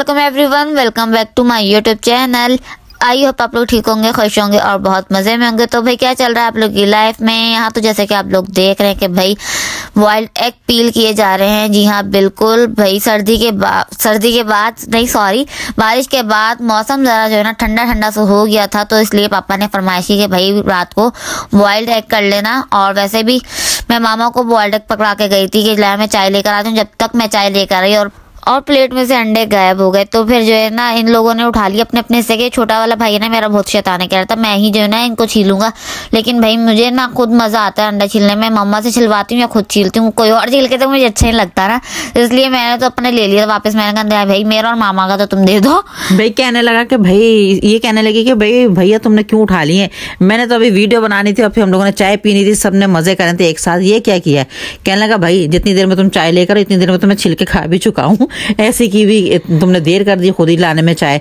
Welcome everyone, welcome back to my YouTube channel. I hope आप लोग ठीक होंगे, खुश होंगे और बहुत मज़े में होंगे। तो भाई क्या चल रहा है आप लोग की लाइफ में। यहाँ तो जैसे कि आप लोग देख रहे हैं कि भाई बॉइल्ड एग पील किए जा रहे हैं। जी हाँ बिल्कुल भाई, बारिश के बाद मौसम ज़रा जो है ना ठंडा ठंडा सा हो गया था, तो इसलिए पापा ने फरमाइश की कि भाई रात को बॉइल्ड एग कर लेना। और वैसे भी मैं मामा को बॉइल्ड एग पकड़ा के गई थी कि ला मैं चाय लेकर आती हूँ। जब तक मैं चाय लेकर आई और प्लेट में से अंडे गायब हो गए, तो फिर जो है ना इन लोगों ने उठा लिया अपने अपने हिस्से के। छोटा वाला भाई है ना मेरा, बहुत शैतानी कह रहा था मैं ही जो है ना इनको छीलूंगा, लेकिन भाई मुझे ना खुद मज़ा आता है अंडा छीलने में। मम्मा से छिलवाती हूँ या खुद छीलती हूँ, कोई और छील के तो मुझे अच्छा नहीं लगता ना, इसलिए मैंने तो अपने ले लिया वापस। मैंने कहा भाई मेरा और मामा का तो तुम दे दो। भाई कहने लगा कि भाई ये कहने लगी कि भाई भैया तुमने क्यों उठा लिए। मैंने तो अभी वीडियो बनानी थी और फिर हम लोगों ने चाय पीनी थी, सबने मजे कर रहे थे एक साथ। ये क्या किया है? कहने लगा भाई जितनी देर में तुम चाय लेकर इतनी देर में तो मैं छिलके खा भी चुका हूँ, ऐसी की भी तुमने देर कर दी खुद ही लाने में चाय।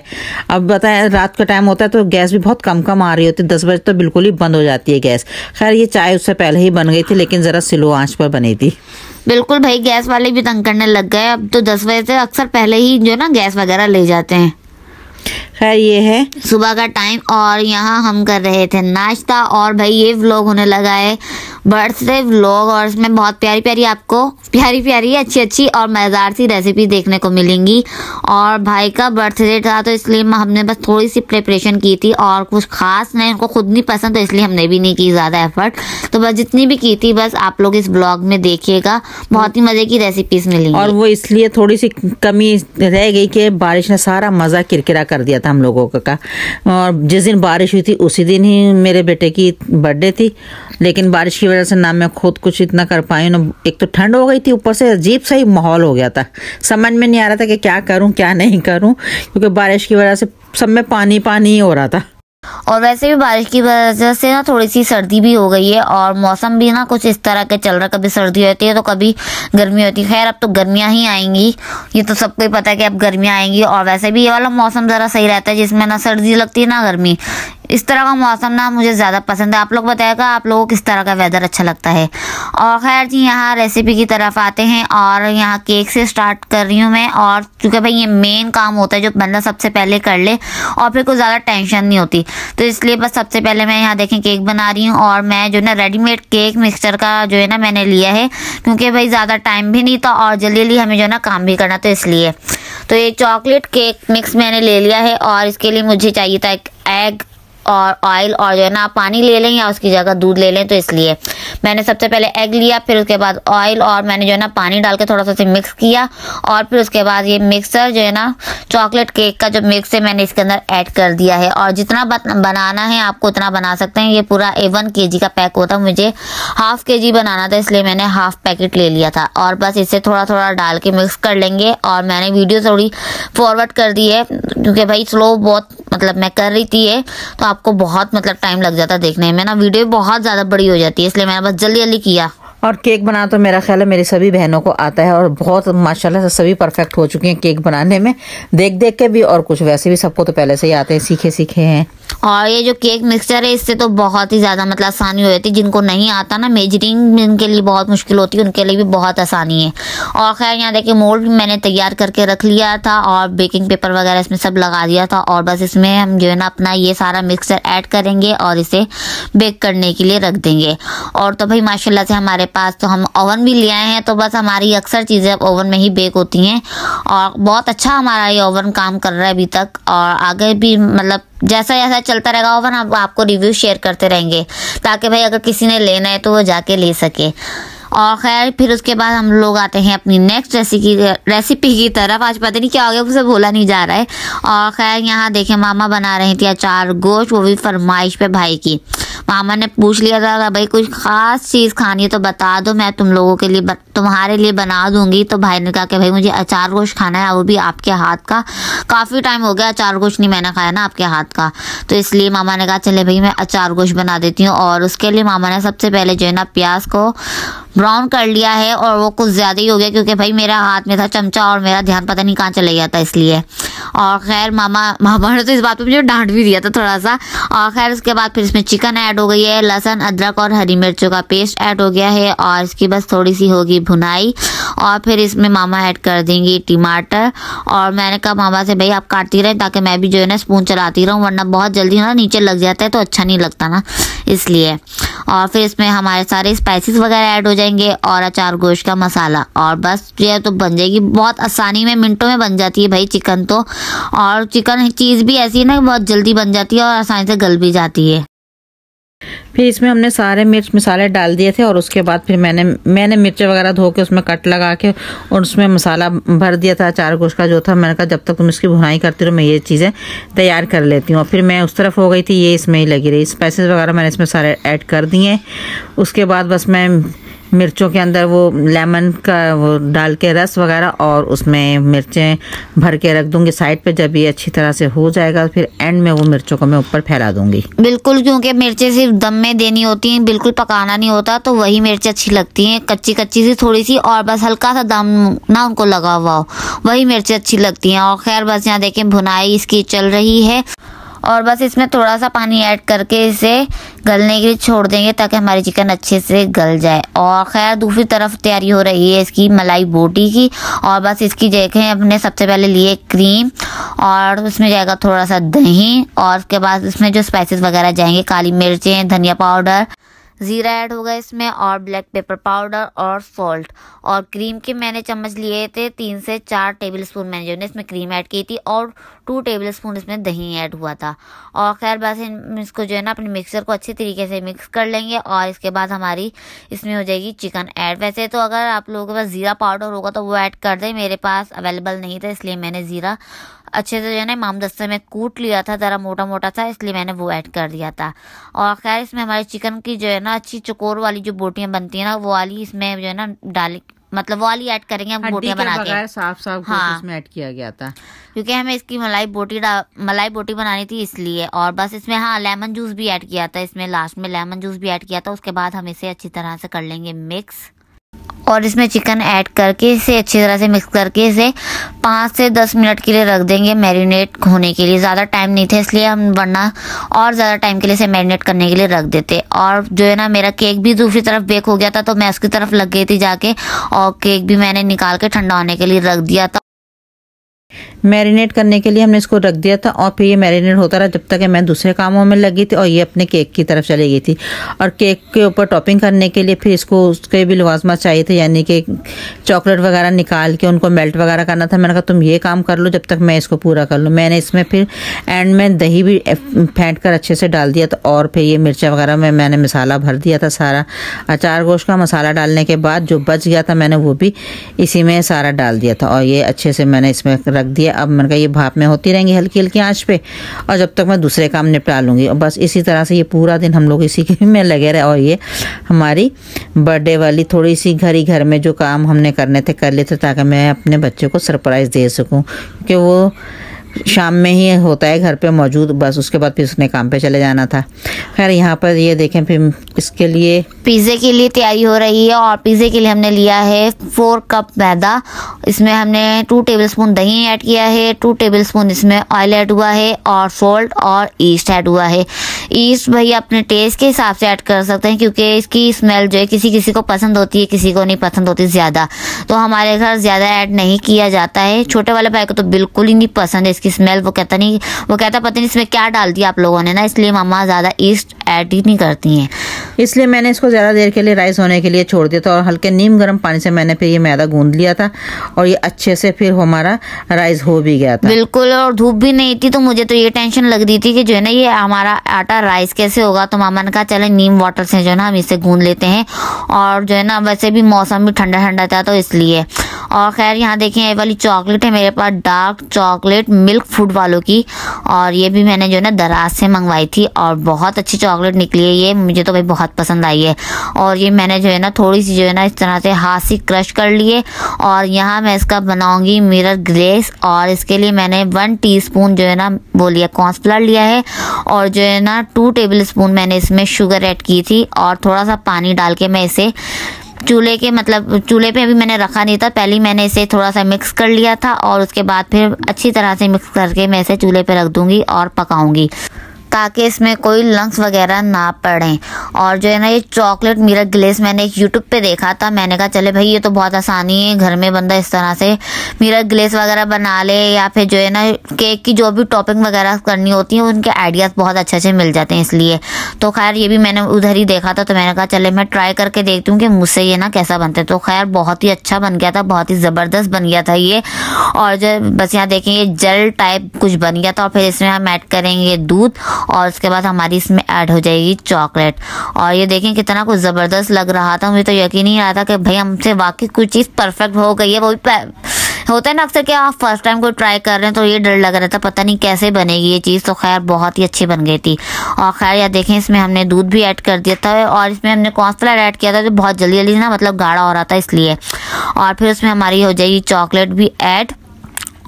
अब बताएं रात का टाइम होता है तो गैस भी बहुत कम आ रही होती है, 10 बजे तो बिल्कुल ही बंद हो जाती है गैस। खैर ये चाय उससे पहले ही बन गई थी, लेकिन जरा स्लो आंच पर बनी थी। बिल्कुल भाई, गैस वाले भी तंग करने लग गए। अब तो 10 बजे से अक्सर पहले ही जो ना गैस वगैरह ले जाते हैं। खैर ये है सुबह का टाइम और यहाँ हम कर रहे थे नाश्ता। और भाई ये व्लॉग होने लगा है बर्थडे व्लॉग, और इसमें बहुत प्यारी प्यारी अच्छी और मज़ेदार सी रेसिपी देखने को मिलेंगी। और भाई का बर्थडे था तो इसलिए हमने बस थोड़ी सी प्रिपरेशन की थी और कुछ खास नहीं, उनको खुद नहीं पसंद तो इसलिए हमने भी नहीं की ज़्यादा एफर्ट। तो बस जितनी भी की थी बस आप लोग इस ब्लॉग में देखिएगा, बहुत ही मज़े की रेसिपीज मिलेंगी। और वो इसलिए थोड़ी सी कमी रह गई कि बारिश ने सारा मज़ा किरकिरा कर दिया था हम लोगों का। और जिस दिन बारिश हुई थी उसी दिन ही मेरे बेटे की बर्थडे थी, लेकिन बारिश की वजह से ना मैं खुद कुछ इतना कर पाई ना। एक तो ठंड हो गई थी, ऊपर से अजीब सा ही माहौल हो गया था, समझ में नहीं आ रहा था कि क्या करूं क्या नहीं करूं, क्योंकि बारिश की वजह से सब में पानी ही हो रहा था। और वैसे भी बारिश की वजह से ना थोड़ी सी सर्दी भी हो गई है और मौसम भी ना कुछ इस तरह के चल रहा है, कभी सर्दी होती है तो कभी गर्मी होती है। खैर अब तो गर्मियाँ ही आएंगी, ये तो सबको ही पता है कि अब गर्मियाँ आएंगी। और वैसे भी ये वाला मौसम ज़रा सही रहता है जिसमें ना सर्दी लगती है ना गर्मी। इस तरह का मौसम ना मुझे ज़्यादा पसंद है। आप लोग बताएगा आप लोगों को किस तरह का वेदर अच्छा लगता है। और खैर जी यहाँ रेसिपी की तरफ आते हैं और यहाँ केक से स्टार्ट कर रही हूँ मैं। और क्योंकि भाई ये मेन काम होता है जो बंदा सबसे पहले कर ले और फिर कोई ज़्यादा टेंशन नहीं होती, तो इसलिए बस सबसे पहले मैं यहाँ देखें केक बना रही हूँ। और मैं जो ना रेडीमेड केक मिक्सचर का जो है ना मैंने लिया है, क्योंकि भाई ज़्यादा टाइम भी नहीं था और जल्दी हमें जो है ना काम भी करना, तो इसलिए तो ये चॉकलेट केक मिक्स मैंने ले लिया है। और इसके लिए मुझे चाहिए था एक एग और ऑयल, और जो है ना आप पानी ले लें या उसकी जगह दूध ले लें, तो इसलिए मैंने सबसे पहले एग लिया, फिर उसके बाद ऑयल, और मैंने जो है ना पानी डाल के थोड़ा सा से मिक्स किया। और फिर उसके बाद ये मिक्सर जो है ना चॉकलेट केक का जो मिक्स है मैंने इसके अंदर ऐड कर दिया है। और जितना बनाना है आपको उतना बना सकते हैं। ये पूरा 1 kg का पैक होता, मुझे ½ kg बनाना था इसलिए मैंने ½ पैकेट ले लिया था। और बस इसे थोड़ा थोड़ा डाल के मिक्स कर लेंगे। और मैंने वीडियो थोड़ी फॉरवर्ड कर दी है क्योंकि भाई स्लो बहुत मैं कर रही थी ये, तो आपको बहुत टाइम लग जाता देखने में ना, वीडियो बहुत ज़्यादा बड़ी हो जाती है, इसलिए मैंने बस जल्दी किया। और केक बनाना तो मेरा ख्याल है मेरी सभी बहनों को आता है और बहुत माशाल्लाह से सभी परफेक्ट हो चुकी हैं केक बनाने में, देख के भी। और कुछ वैसे भी सबको तो पहले से ही आते हैं, सीखे हैं। और ये जो केक मिक्सचर है इससे तो बहुत ही ज़्यादा आसानी हो जाती है। जिनको नहीं आता ना मेजरिंग, जिनके लिए बहुत मुश्किल होती है उनके लिए भी बहुत आसानी है। और खैर यहाँ देखिए मोल्ड भी मैंने तैयार करके रख लिया था और बेकिंग पेपर वगैरह इसमें सब लगा दिया था। और बस इसमें हम जो है ना अपना ये सारा मिक्सचर ऐड करेंगे और इसे बेक करने के लिए रख देंगे। और तो भाई माशाल्लाह से हमारे पास तो हम ओवन भी ले आए हैं, तो बस हमारी अक्सर चीज़ें अब ओवन में ही बेक होती हैं। और बहुत अच्छा हमारा ये ओवन काम कर रहा है अभी तक, और आगे भी जैसा जैसा चलता रहेगा ओवन, अब आपको रिव्यू शेयर करते रहेंगे ताकि भाई अगर किसी ने लेना है तो वो जाके ले सके। और खैर फिर उसके बाद हम लोग आते हैं अपनी नेक्स्ट रेसिपी की तरफ। आज पता नहीं क्या हो गया, मुझसे बोला नहीं जा रहा है। और खैर यहाँ देखें मामा बना रही थी अचार गोश्त, वो भी फरमाइश पे भाई की। मामा ने पूछ लिया था भाई कुछ खास चीज़ खानी है तो बता दो, मैं तुम्हारे लिए बना दूंगी। तो भाई ने कहा कि भाई मुझे अचार गोश्त खाना है, वो भी आपके हाथ का। काफ़ी टाइम हो गया अचार गोश्त नहीं मैंने खाया ना आपके हाथ का, तो इसलिए मामा ने कहा चले भाई मैं अचार गोश्त बना देती हूँ। और उसके लिए मामा ने सबसे पहले जो है ना प्याज को ब्राउन कर लिया है और वो कुछ ज़्यादा ही हो गया क्योंकि भाई मेरा हाथ में था चमचा और मेरा ध्यान पता नहीं कहाँ चला गया था इसलिए। और खैर मामा ने तो इस बात पे मुझे डांट भी दिया था थोड़ा सा। और खैर उसके बाद फिर इसमें चिकन ऐड हो गई है, लहसुन अदरक और हरी मिर्चों का पेस्ट ऐड हो गया है और इसकी बस थोड़ी सी होगी भुनाई। और फिर इसमें मामा ऐड कर देंगी टमाटर। और मैंने कहा मामा से भाई आप काटती रहें ताकि मैं भी जो है ना स्पून चलाती रहूँ, वरना बहुत जल्दी ना नीचे लग जाता है तो अच्छा नहीं लगता ना, इसलिए। और फिर इसमें हमारे सारे स्पाइसेस वगैरह ऐड हो जाएंगे और अचार गोश्त का मसाला, और बस ये तो बन जाएगी। बहुत आसानी में मिनटों में बन जाती है भाई चिकन तो। और चिकन चीज़ भी ऐसी है ना बहुत जल्दी बन जाती है और आसानी से गल भी जाती है। फिर इसमें हमने सारे मिर्च मसाले डाल दिए थे और उसके बाद फिर मैंने मिर्च वगैरह धो के उसमें कट लगा के और उसमें मसाला भर दिया था अचार गोश्त का जो था। मैंने कहा जब तक तुम इसकी भुनाई करती रहो मैं ये चीज़ें तैयार कर लेती हूँ। और फिर मैं उस तरफ हो गई थी, ये इसमें ही लगी रही। स्पाइसेस वगैरह मैंने इसमें सारे ऐड कर दिए। उसके बाद बस मैं मिर्चों के अंदर वो लेमन का वो डाल के रस वगैरह और उसमें मिर्चें भर के रख दूंगी साइड पे। जब ये अच्छी तरह से हो जाएगा फिर एंड में वो मिर्चों को मैं ऊपर फैला दूंगी। बिल्कुल, क्योंकि मिर्चें सिर्फ दम में देनी होती हैं, बिल्कुल पकाना नहीं होता, तो वही मिर्च अच्छी लगती हैं। कच्ची कच्ची सी थोड़ी सी और बस हल्का सा दम ना उनको लगा हुआ हो, वही मिर्चें अच्छी लगती हैं। और खैर बस यहाँ देखें भुनाई इसकी चल रही है और बस इसमें थोड़ा सा पानी ऐड करके इसे गलने के लिए छोड़ देंगे ताकि हमारी चिकन अच्छे से गल जाए। और खैर दूसरी तरफ तैयारी हो रही है इसकी मलाई बोटी की। और बस इसकी देखें हमने सबसे पहले लिए क्रीम और उसमें जाएगा थोड़ा सा दही और उसके बाद इसमें जो स्पाइसेस वगैरह जाएंगे, काली मिर्चें, धनिया पाउडर, ज़ीरा ऐड होगा इसमें और ब्लैक पेपर पाउडर और सॉल्ट। और क्रीम के मैंने चम्मच लिए थे 3 से 4 टेबल स्पून मैंने जो है इसमें क्रीम ऐड की थी और 2 टेबल स्पून इसमें दही ऐड हुआ था। और खैर बस इसको जो है ना अपने मिक्सर को अच्छी तरीके से मिक्स कर लेंगे और इसके बाद हमारी इसमें हो जाएगी चिकन ऐड। वैसे तो अगर आप लोगों के पास ज़ीरा पाउडर होगा तो वो ऐड कर दें, मेरे पास अवेलेबल नहीं था इसलिए मैंने ज़ीरा अच्छे से जो है ना इमामदस्ते में कूट लिया था, ज़रा मोटा मोटा था इसलिए मैंने वो ऐड कर दिया था। और खैर इसमें हमारे चिकन की जो है ना अच्छी चकोर वाली जो बोटियां बनती है ना वो वाली इसमें जो है ना डाली, मतलब वो वाली ऐड करेंगे हम बोटियां बना के। साफ हाँ, इसमें ऐड किया गया था क्योंकि हमें इसकी मलाई बोटी बनानी थी इसलिए। और बस इसमें हाँ लेमन जूस भी ऐड किया था, इसमें लास्ट में लेमन जूस भी ऐड किया था। उसके बाद हम इसे अच्छी तरह से कर लेंगे मिक्स और इसमें चिकन ऐड करके इसे अच्छी तरह से मिक्स करके इसे 5 से 10 मिनट के लिए रख देंगे मैरिनेट होने के लिए। ज़्यादा टाइम नहीं था इसलिए हम वरना और ज़्यादा टाइम के लिए इसे मैरिनेट करने के लिए रख देते। और जो है ना मेरा केक भी दूसरी तरफ बेक हो गया था तो मैं उसकी तरफ लग गई थी जाके और केक भी मैंने निकाल के ठंडा होने के लिए रख दिया था। मैरिनेट करने के लिए हमने इसको रख दिया था और फिर ये मैरिनेट होता रहा जब तक मैं दूसरे कामों में लगी थी और ये अपने केक की तरफ चली गई थी। और केक के ऊपर टॉपिंग करने के लिए फिर इसको उसके भी लवाजमा चाहिए थे, यानी कि चॉकलेट वगैरह निकाल के उनको मेल्ट वगैरह करना था। मैंने कहा तुम ये काम कर लो जब तक मैं इसको पूरा कर लूँ। मैंने इसमें फिर एंड में दही भी फेंट कर अच्छे से डाल दिया था और फिर ये मिर्चा वगैरह में मैंने मसाला भर दिया था सारा। अचार गोश्त का मसाला डालने के बाद जो बच गया था मैंने वो भी इसी में सारा डाल दिया था और ये अच्छे से मैंने इसमें रख दिया। अब मैंने कहा ये भाप में होती रहेंगी हल्की हल्की आंच पे और जब तक मैं दूसरे काम निपटा लूँगी। और बस इसी तरह से ये पूरा दिन हम लोग इसी के में लगे रहे और ये हमारी बर्थडे वाली थोड़ी सी घर में जो काम हमने करने थे कर लेते ताकि मैं अपने बच्चे को सरप्राइज़ दे सकूँ, क्योंकि वो शाम में ही होता है घर पे मौजूद। बस उसके बाद फिर उसने काम पे चले जाना था। खैर यहाँ पर ये देखें फिर इसके लिए पिज़्ज़े के लिए तैयारी हो रही है। और पिज़्ज़े के लिए हमने लिया है 4 कप मैदा। इसमें हमने 2 टेबलस्पून दही ऐड किया है, 2 टेबलस्पून इसमें ऑयल ऐड हुआ है और सॉल्ट और ईस्ट ऐड हुआ है। ईस्ट भाई अपने टेस्ट के हिसाब से ऐड कर सकते हैं क्योंकि इसकी स्मेल जो है किसी किसी को पसंद होती है, किसी को नहीं पसंद होती ज़्यादा, तो हमारे घर ज़्यादा ऐड नहीं किया जाता है। छोटे वाले भाई को तो बिल्कुल ही नहीं पसंद है इसकी स्मेल। वो कहता पता नहीं इसमें क्या डाल दिया आप लोगों ने ना, इसलिए मम्मा ज़्यादा ईस्ट ऐड ही नहीं करती हैं। इसलिए मैंने इसको ज़्यादा देर के लिए राइस होने के लिए छोड़ दिया था और हल्के नीम गर्म पानी से मैंने फिर ये मैदा गूंद लिया था और ये अच्छे से फिर हमारा राइस हो भी गया था। बिल्कुल, और धूप भी नहीं थी तो मुझे तो ये टेंशन लग रही थी कि जो है ना ये हमारा आटा राइस कैसे होगा। तो मामा ने कहा चले नीम वाटर से जो है ना हम इसे गूंद लेते हैं। और जो है ना वैसे भी मौसम भी ठंडा ठंडा था तो इसलिए। और खैर यहाँ देखें ये वाली चॉकलेट है मेरे पास, डार्क चॉकलेट मिल्क फूड वालों की, और ये भी मैंने जो है ना दराज से मंगवाई थी और बहुत अच्छी चॉकलेट निकली है ये, मुझे तो भाई बहुत पसंद आई है। और ये मैंने जो है ना थोड़ी सी जो है ना इस तरह से हाथ से क्रश कर लिए और यहाँ मैं इसका बनाऊंगी मिरर ग्लेस। और इसके लिए मैंने 1 टीस्पून जो है ना वो लिया कॉर्नफ्लोर लिया है और जो है ना 2 टेबल स्पून मैंने इसमें शुगर ऐड की थी और थोड़ा सा पानी डाल के मैं इसे चूल्हे के मतलब चूल्हे पे अभी मैंने रखा नहीं था, पहले मैंने इसे थोड़ा सा मिक्स कर लिया था और उसके बाद फिर अच्छी तरह से मिक्स करके मैं इसे चूल्हे पे रख दूंगी और पकाऊंगी ताकि इसमें कोई लंग्स वगैरह ना पड़ें। और जो है ना ये चॉकलेट मिरर ग्लेस मैंने एक यूट्यूब पे देखा था, मैंने कहा चले भाई ये तो बहुत आसानी है, घर में बंदा इस तरह से मिरर ग्लेस वगैरह बना ले या फिर जो है ना केक की जो भी टॉपिंग वगैरह करनी होती है उनके आइडियाज़ बहुत अच्छे अच्छे मिल जाते हैं इसलिए। तो खैर ये भी मैंने उधर ही देखा था, तो मैंने कहा चले मैं ट्राई करके देखती हूँ कि मुझसे ये ना कैसा बनता है। तो खैर बहुत ही अच्छा बन गया था, बहुत ही ज़बरदस्त बन गया था ये। और जो बस यहाँ देखें ये जेल टाइप कुछ बन गया था और फिर इसमें हम ऐड करेंगे दूध और उसके बाद हमारी इसमें ऐड हो जाएगी चॉकलेट। और ये देखें कितना कुछ ज़बरदस्त लग रहा था, मुझे तो यकीन नहीं आ रहा था कि भाई हमसे वाकई कुछ चीज़ परफेक्ट हो गई है। वो भी होता है ना अक्सर कि आप फर्स्ट टाइम कोई ट्राई कर रहे हैं तो ये डर लग रहा था पता नहीं कैसे बनेगी ये चीज़। तो खैर बहुत ही अच्छी बन गई थी। और खैर यार देखें इसमें हमने दूध भी ऐड कर दिया था और इसमें हमने कॉर्नफ्लावर ऐड किया था जो बहुत जल्दी जल्दी ना मतलब गाढ़ा हो रहा था इसलिए। और फिर उसमें हमारी हो जाएगी चॉकलेट भी ऐड।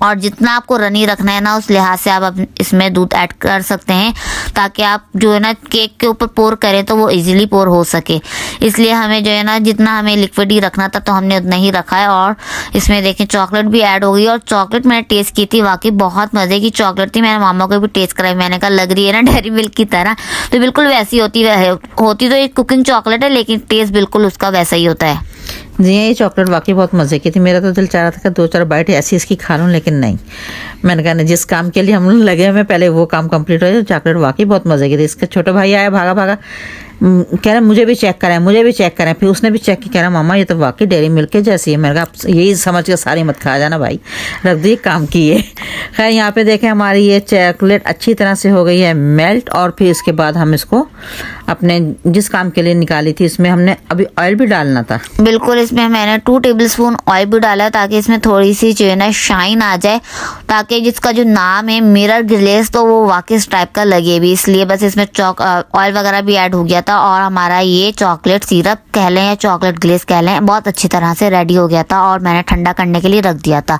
और जितना आपको रनी रखना है ना उस लिहाज से आप इसमें दूध ऐड कर सकते हैं ताकि आप जो है ना केक के ऊपर पोर करें तो वो इजीली पोर हो सके। इसलिए हमें जो है ना जितना हमें लिक्विड ही रखना था तो हमने उतना ही रखा है। और इसमें देखें चॉकलेट भी ऐड हो गई और चॉकलेट मैंने टेस्ट की थी, वाकई बहुत मज़े की चॉकलेट थी। मैंने मामा को भी टेस्ट कराई, मैंने कहा लग रही है ना डेयरी मिल्क की तरह। तो बिल्कुल वैसी होती तो एक कुकिंग चॉकलेट है लेकिन टेस्ट बिल्कुल उसका वैसा ही होता है। जी ये चॉकलेट वाकई बहुत मज़े की थी। मेरा तो दिल चाह रहा था कि 2-4 बाइट ऐसी इसकी खा लूँ, लेकिन नहीं, मैंने कहा नहीं, जिस काम के लिए हम लोग लगे हमें पहले वो काम कंप्लीट हो जाए। चॉकलेट वाकई बहुत मज़े की थी। इसका छोटा भाई आया भागा भागा कह रहा मुझे भी चेक करें, मुझे भी चेक करें। फिर उसने भी चेक किया, कह रहा मामा ये तो वाकई डेयरी मिल्क के जैसी है। मैंने कहा यही समझ के सारी मत खा जाना भाई, रख दी काम की है। खैर यहाँ पे देखें हमारी ये चॉकलेट अच्छी तरह से हो गई है मेल्ट। और फिर इसके बाद हम इसको अपने जिस काम के लिए निकाली थी इसमें हमने अभी ऑयल भी डालना था। बिल्कुल इसमें मैंने 2 टेबलस्पून ऑयल भी डाला ताकि इसमें थोड़ी सी जो है ना शाइन आ जाए, ताकि जिसका जो नाम है मिरर ग्लेस तो वो वाकई इस टाइप का लगे भी, इसलिए बस इसमें ऑयल वगैरह भी ऐड हो गया था। और हमारा ये चॉकलेट सिरप कह लें या चॉकलेट ग्लेस कह लें बहुत अच्छी तरह से रेडी हो गया था और मैंने ठंडा करने के लिए रख दिया था।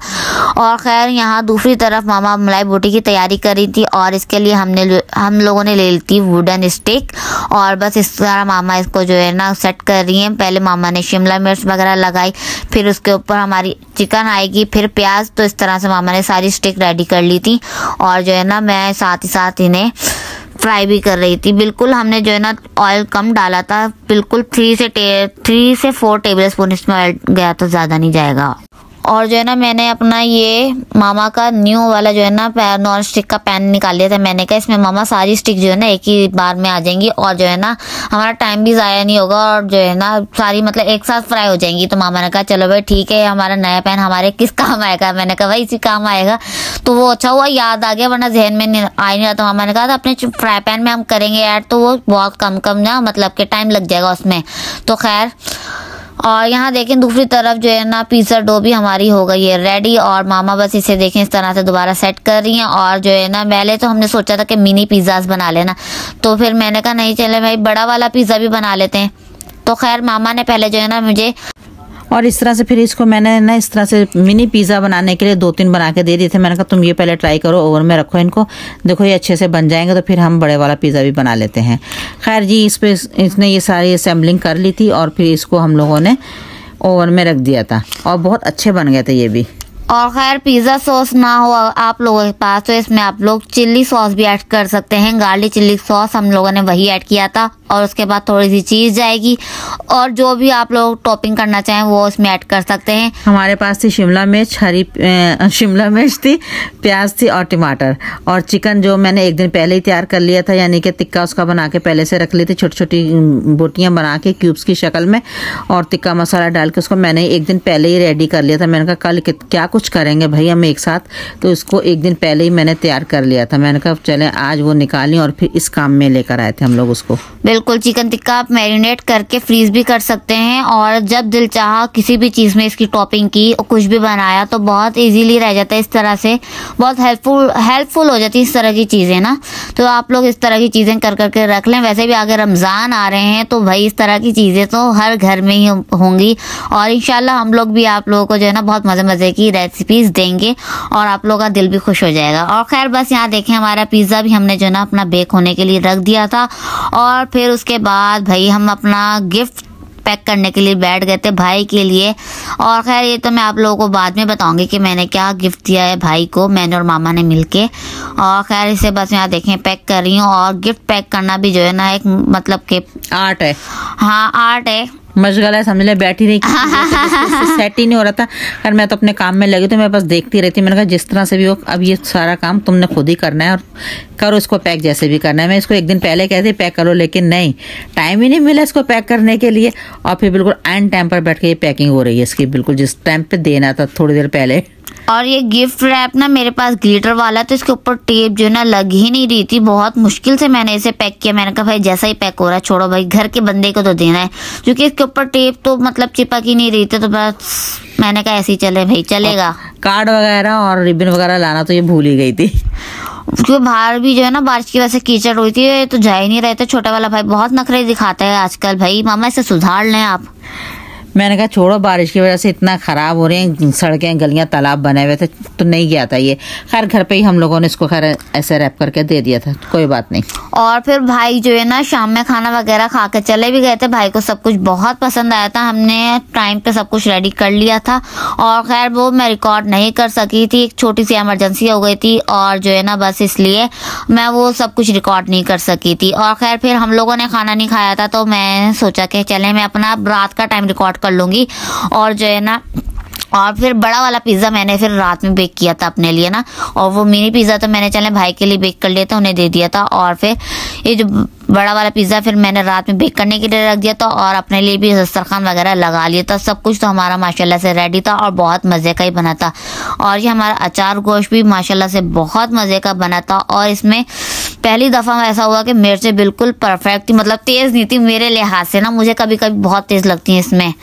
और खैर यहाँ दूसरी तरफ मामा मलाई बोटी की तैयारी कर रही थी और इसके लिए हम लोगों ने ले ली थी वुडन स्टिक और बस इस तरह मामा इसको जो है ना सेट कर रही हैं। पहले मामा ने शिमला मिर्च वगैरह लगाई, फिर उसके ऊपर हमारी चिकन आएगी, फिर प्याज। तो इस तरह से मामा ने सारी स्टिक रेडी कर ली थी और जो है ना मैं साथ ही साथ इन्हें फ्राई भी कर रही थी। बिल्कुल हमने जो है ना ऑयल कम डाला था, बिल्कुल 3 से 4 टेबलस्पून इसमें ऑयल गया तो ज़्यादा नहीं जाएगा। और जो है ना मैंने अपना ये मामा का न्यू वाला जो है ना नॉन स्टिक का पैन निकाल लिया था। मैंने कहा इसमें मामा सारी स्टिक जो है ना एक ही बार में आ जाएंगी और जो है ना हमारा टाइम भी ज़ाया नहीं होगा और जो है ना सारी मतलब एक साथ फ्राई हो जाएंगी। तो मामा ने कहा चलो भाई ठीक है, हमारा नया पैन हमारे किस काम आएगा। मैंने कहा भाई इसी काम आएगा। तो वो अच्छा हुआ याद आ गया, वरना जहन में आ नहीं रहा। तो मामा ने कहा था अपने फ्राई पैन में हम करेंगे ऐड, तो वो बहुत कम ना मतलब के टाइम लग जाएगा उसमें। तो खैर और यहाँ देखें दूसरी तरफ जो है ना पिज़्ज़ा डो भी हमारी हो गई है रेडी और मामा बस इसे देखें इस तरह से दोबारा सेट कर रही हैं। और जो है ना पहले तो हमने सोचा था कि मिनी पिज़्ज़ास बना लेना, तो फिर मैंने कहा नहीं चले भाई बड़ा वाला पिज़्ज़ा भी बना लेते हैं। तो खैर मामा ने पहले जो है ना मुझे और इस तरह से फिर इसको मैंने ना इस तरह से मिनी पिज़्ज़ा बनाने के लिए 2-3 बना के दे दिए थे। मैंने कहा तुम ये पहले ट्राई करो, ओवन में रखो इनको, देखो ये अच्छे से बन जाएंगे तो फिर हम बड़े वाला पिज़्ज़ा भी बना लेते हैं। खैर जी इस पे इसने ये सारी असेंबलिंग कर ली थी और फिर इसको हम लोगों ने ओवन में रख दिया था और बहुत अच्छे बन गए थे ये भी। और खैर पिज़्ज़ा सॉस ना हो आप लोगों के पास तो इसमें आप लोग चिल्ली सॉस भी ऐड कर सकते हैं। गार्लिक चिल्ली सॉस हम लोगों ने वही ऐड किया था और उसके बाद थोड़ी सी चीज़ जाएगी और जो भी आप लोग टॉपिंग करना चाहें वो उसमें ऐड कर सकते हैं। हमारे पास थी शिमला मिर्च, शिमला मिर्च थी, प्याज थी और टमाटर और चिकन जो मैंने एक दिन पहले ही तैयार कर लिया था, यानी कि टिक्का उसका बना के पहले से रख ली थी, छोटी छोटी बोटियाँ बना के क्यूब्स की शक्ल में और टिक्का मसाला डाल के उसको मैंने एक दिन पहले ही रेडी कर लिया था। मैंने कहा कल क्या कुछ करेंगे भाई हम एक साथ, तो इसको एक दिन पहले ही मैंने तैयार कर लिया था। मैंने कहा चलें आज वो निकालें और फिर इस काम में लेकर आए थे हम लोग उसको। बिल्कुल चिकन टिक्का आप मैरिनेट करके फ्रीज भी कर सकते हैं और जब दिल चाहा किसी भी चीज़ में इसकी टॉपिंग की और कुछ भी बनाया तो बहुत इजीली रह जाता है। इस तरह से बहुत हेल्पफुल हो जाती है इस तरह की चीज़ें ना। तो आप लोग इस तरह की चीज़ें कर करके रख लें। वैसे भी आगे रमज़ान आ रहे हैं तो भाई इस तरह की चीज़ें तो हर घर में ही होंगी और इंशाल्लाह हम लोग भी आप लोगों को जो है ना बहुत मज़े की रेसिपीज़ देंगे और आप लोगों का दिल भी खुश हो जाएगा। और खैर बस यहाँ देखें हमारा पिज़्ज़ा भी हमने जो है ना अपना बेक होने के लिए रख दिया था और फिर उसके बाद भाई हम अपना गिफ्ट पैक करने के लिए बैठ गए थे भाई के लिए। और खैर ये तो मैं आप लोगों को बाद में बताऊंगी कि मैंने क्या गिफ्ट दिया है भाई को, मैंने और मामा ने मिलके। और खैर इसे बस यहाँ देखें पैक कर रही हूँ। और गिफ्ट पैक करना भी जो है ना एक मतलब के आर्ट है। हाँ आर्ट है। मशगल है, समझ ले, बैठी रही सेट ही नहीं हो रहा था। खैर मैं तो अपने काम में लगी, तो मैं बस देखती रहती। मैंने कहा जिस तरह से भी हो, अब ये सारा काम तुमने खुद ही करना है और करो इसको पैक जैसे भी करना है। मैं इसको एक दिन पहले कहती पैक करो, लेकिन नहीं, टाइम ही नहीं मिला इसको पैक करने के लिए। और फिर बिल्कुल एंड टाइम पर बैठ के ये पैकिंग हो रही है इसकी, बिल्कुल जिस टाइम पे देना था थोड़ी देर पहले। और ये गिफ्ट रैप ना मेरे पास ग्लिटर वाला, तो इसके ऊपर टेप जो है ना लग ही नहीं रही थी। बहुत मुश्किल से मैंने इसे पैक किया। मैंने कहा भाई जैसा ही पैक हो रहा है छोड़ो भाई, घर के बंदे को तो देना है, क्योंकि इसके ऊपर टेप तो मतलब चिपक ही नहीं रही थी। तो बस मैंने कहा ऐसे ही चले भाई, चलेगा। कार्ड वगैरह और रिबन वगैरह लाना तो ये भूल ही गई थी, क्योंकि बाहर भी जो है ना बारिश की वजह से कीचड़ हुई थी, तो जा ही नहीं रहे थे। छोटा वाला भाई बहुत नखरे दिखाता है आजकल। भाई मामा इसे सुधार लें आप। मैंने कहा छोड़ो, बारिश की वजह से इतना खराब हो रही हैं सड़कें, गलियां, तालाब बने हुए थे, तो नहीं गया था ये। खैर घर पे ही हम लोगों ने इसको खैर ऐसे रैप करके दे दिया था, कोई बात नहीं। और फिर भाई जो है ना शाम में खाना वगैरह खा के चले भी गए थे। भाई को सब कुछ बहुत पसंद आया था, हमने टाइम पे सब कुछ रेडी कर लिया था। और खैर वो मैं रिकॉर्ड नहीं कर सकी थी, एक छोटी सी इमरजेंसी हो गई थी, और जो है ना बस इसलिए मैं वो सब कुछ रिकॉर्ड नहीं कर सकी थी। और खैर फिर हम लोगों ने खाना नहीं खाया था, तो मैं सोचा कि चले मैं अपना रात का टाइम रिकॉर्ड कर लूंगी। और जो है ना, और फिर बड़ा वाला पिज़्ज़ा मैंने फिर रात में बेक किया था अपने लिए ना, और वो मिनी पिज़्ज़ा तो मैंने चले भाई के लिए बेक कर लिया था, उन्हें दे दिया था। और फिर ये जो बड़ा वाला पिज़्ज़ा फिर मैंने रात में बेक करने के लिए रख दिया था, और अपने लिए भी दस्तरखान वगैरह लगा लिया था। सब कुछ तो हमारा माशाल्लाह से रेडी था और बहुत मज़े का ही बना था। और ये हमारा अचार गोश्त भी माशाल्लाह से बहुत मज़े का बना था। और इसमें पहली दफ़ा ऐसा हुआ कि मिर्चें बिल्कुल परफेक्ट थी, मतलब तेज़ नहीं थी मेरे लिहाज से ना, मुझे कभी कभी बहुत तेज़ लगती हैं इसमें।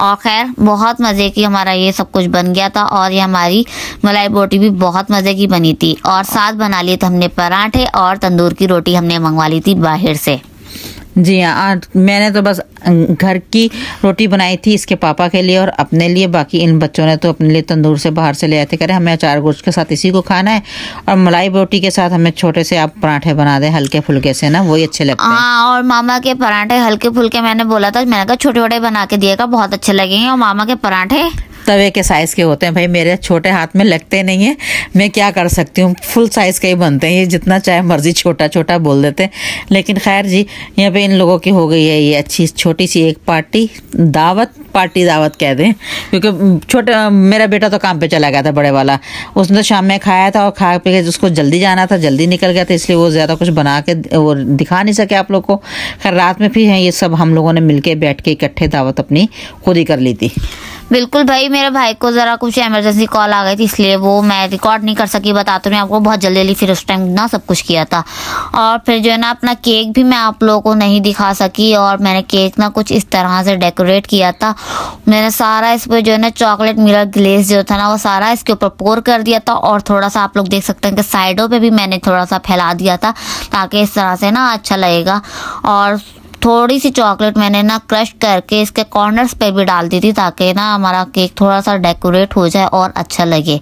और खैर बहुत मज़े की हमारा ये सब कुछ बन गया था। और ये हमारी मलाई बोटी भी बहुत मज़े की बनी थी। और साथ बना लिए थे हमने पराठे, और तंदूर की रोटी हमने मंगवा ली थी बाहर से। जी हाँ, मैंने तो बस घर की रोटी बनाई थी इसके पापा के लिए और अपने लिए। बाकी इन बच्चों ने तो अपने लिए तंदूर से बाहर से ले आते, करें हमें अचार गोश्त के साथ इसी को खाना है, और मलाई बोटी के साथ हमें छोटे से आप पराठे बना दें हल्के फुल्के से ना, वही अच्छे लगते हैं। हाँ, और मामा के पराठे हल्के फुल्के मैंने बोला था, मैंने कहा छोटे छोटे बना के दिएगा, बहुत अच्छे लगेंगे। और मामा के पराठे तवे के साइज के होते हैं भाई, मेरे छोटे हाथ में लगते नहीं है, मैं क्या कर सकती हूँ, फुल साइज के ही बनते हैं ये, जितना चाहे मर्जी छोटा छोटा बोल देते हैं। लेकिन खैर जी, यहाँ पे इन लोगों की हो गई है ये अच्छी छोटी सी एक पार्टी दावत कह दें, क्योंकि छोटा मेरा बेटा तो काम पे चला गया था बड़े वाला, उसने तो शाम में खाया था और खा पे उसको जल्दी जाना था, जल्दी निकल गया था, इसलिए वो ज़्यादा कुछ बना के वो दिखा नहीं सके आप लोग को। खैर रात में फिर ये सब हम लोगों ने मिलके बैठ के इकट्ठे दावत अपनी खुद ही कर ली थी। बिल्कुल भाई, मेरे भाई को ज़रा कुछ इमरजेंसी कॉल आ गई थी, इसलिए वो मैं रिकॉर्ड नहीं कर सकी, बताती हूँ आपको, बहुत जल्दी जल्दी फिर उस टाइम ना सब कुछ किया था। और फिर जो है ना अपना केक भी मैं आप लोगों को नहीं दिखा सकी, और मैंने केक ना कुछ इस तरह से डेकोरेट किया था। मैंने सारा इस पर जो है ना चॉकलेट मिलर ग्लेज जो था ना वो सारा इसके ऊपर पोर कर दिया था, और थोड़ा सा आप लोग देख सकते हैं कि साइडों पे भी मैंने थोड़ा सा फैला दिया था, ताकि इस तरह से ना अच्छा लगेगा। और थोड़ी सी चॉकलेट मैंने ना क्रश करके इसके कॉर्नर्स पे भी डाल दी थी, ताकि ना हमारा केक थोड़ा सा डेकोरेट हो जाए और अच्छा लगे।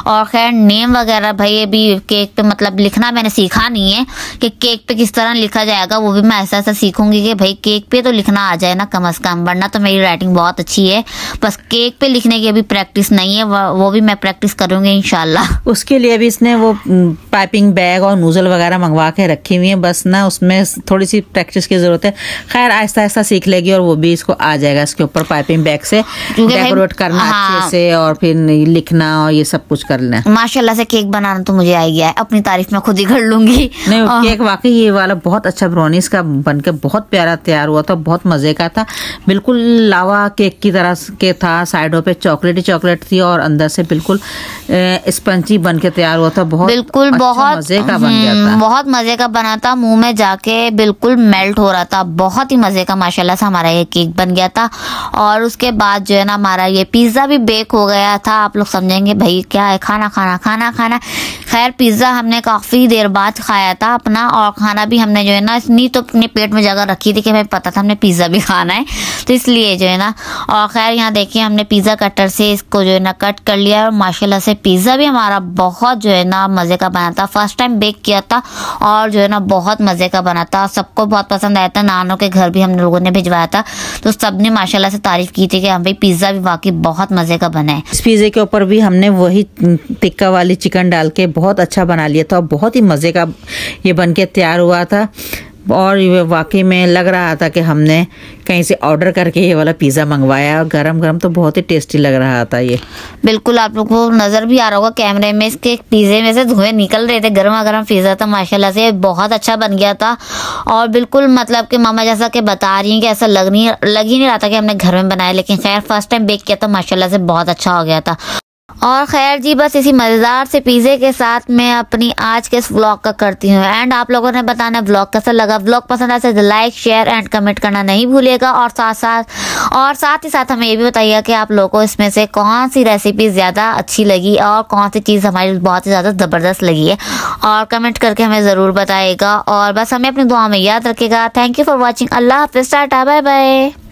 और खैर नेम वगैरह भाई ये भी केक पे मतलब लिखना मैंने सीखा नहीं है कि केक पे किस तरह लिखा जाएगा, वो भी मैं ऐसा ऐसा सीखूंगी कि भाई केक पे तो लिखना आ जाए ना कम से कम, वरना तो मेरी राइटिंग बहुत अच्छी है, बस केक पे लिखने की अभी प्रैक्टिस नहीं है, वो भी मैं प्रैक्टिस करूँगी इंशाल्लाह। उसके लिए भी इसने वो पाइपिंग बैग और नूजल वगैरह मंगवा के रखी हुई है, बस ना उसमें थोड़ी सी प्रैक्टिस की जरूरत है। खैर आहिस्ता आहिस्ता सीख लेगी और वो भी इसको आ जाएगा इसके ऊपर पाइपिंग बैग से डेकोरेट करना अच्छे से, और फिर लिखना और ये सब कुछ करना। माशाल्लाह से केक बनाना तो मुझे आ गया है, अपनी तारीफ मैं खुद ही कर लूंगी। नहीं केक वाकई ये वाला बहुत अच्छा ब्राउनीज का बनके बहुत प्यारा तैयार हुआ था, बहुत मजे का था, बिल्कुल लावा केक की तरह के था, साइडों पे चॉकलेट चॉकलेट थी और अंदर से बिल्कुल स्पंजी बन के तैयार हुआ था, बहुत बिल्कुल बहुत मजे का बन गया था, बहुत मजे का बना था, मुंह में जाके बिल्कुल मेल्ट हो रहा था, बहुत ही मजे का माशाल्लाह से हमारा ये केक बन गया था। और उसके बाद जो है ना हमारा ये पिज्ज़ा भी बेक हो गया था। आप लोग समझेंगे भाई क्या है खाना खाना खाना खाना, खैर पिज्ज़ा हमने काफ़ी देर बाद खाया था अपना, और खाना भी हमने जो है ना इतनी तो अपने पेट में जगह रखी थी कि हमें पता था हमने पिज़्ज़ा भी खाना है, तो इसलिए जो है ना। और खैर यहाँ देखिए हमने पिज़्ज़ा कटर से इसको जो है ना कट कर लिया, और माशाल्लाह से पिज़्ज़ा भी हमारा बहुत जो है ना मज़े का बना था, फर्स्ट टाइम बेक किया था और जो है ना बहुत मज़े का बना था, सबको बहुत पसंद आया था। मेहमानों के घर भी हम लोगों ने भिजवाया था, तो सबने माशाल्लाह से तारीफ की थी कि हाँ भाई पिज़्ज़ा भी वाकई बहुत मज़े का बना है। इस पिज़्ज़े के ऊपर भी हमने वही टिक्का वाली चिकन डाल के बहुत अच्छा बना लिया था और बहुत ही मज़े का ये बन के तैयार हुआ था। और ये वाकई में लग रहा था कि हमने कहीं से ऑर्डर करके ये वाला पिज़्ज़ा मंगवाया और गरम गरम तो बहुत ही टेस्टी लग रहा था ये। बिल्कुल, आप लोग को नज़र भी आ रहा होगा कैमरे में, इसके पिज़्ज़े में से धुएं निकल रहे थे। गर्मा गर्म पिज़्ज़ा था, माशाल्लाह से बहुत अच्छा बन गया था। और बिल्कुल मतलब कि मामा जैसा कि बता रही हैं कि ऐसा लग ही नहीं रहा था कि हमने घर में बनाया, लेकिन खैर फर्स्ट टाइम बेक किया था, माशाल्लाह से बहुत अच्छा हो गया था। और खैर जी, बस इसी मज़ेदार से पिज़्ज़े के साथ मैं अपनी आज के इस व्लॉग का करती हूँ एंड। आप लोगों ने बताना व्लॉग कैसा लगा। व्लॉग पसंद आए तो लाइक शेयर एंड कमेंट करना नहीं भूलिएगा। और साथ ही साथ हमें ये भी बताइएगा कि आप लोगों को इसमें से कौन सी रेसिपी ज़्यादा अच्छी लगी और कौन सी चीज़ हमारी बहुत ही ज़्यादा ज़बरदस्त लगी है, और कमेंट करके हमें ज़रूर बताइएगा। और बस हमें अपनी दुआ में याद रखिएगा। Thank you for watching. अल्लाह हाफिज़, टाटा, बाय बाय।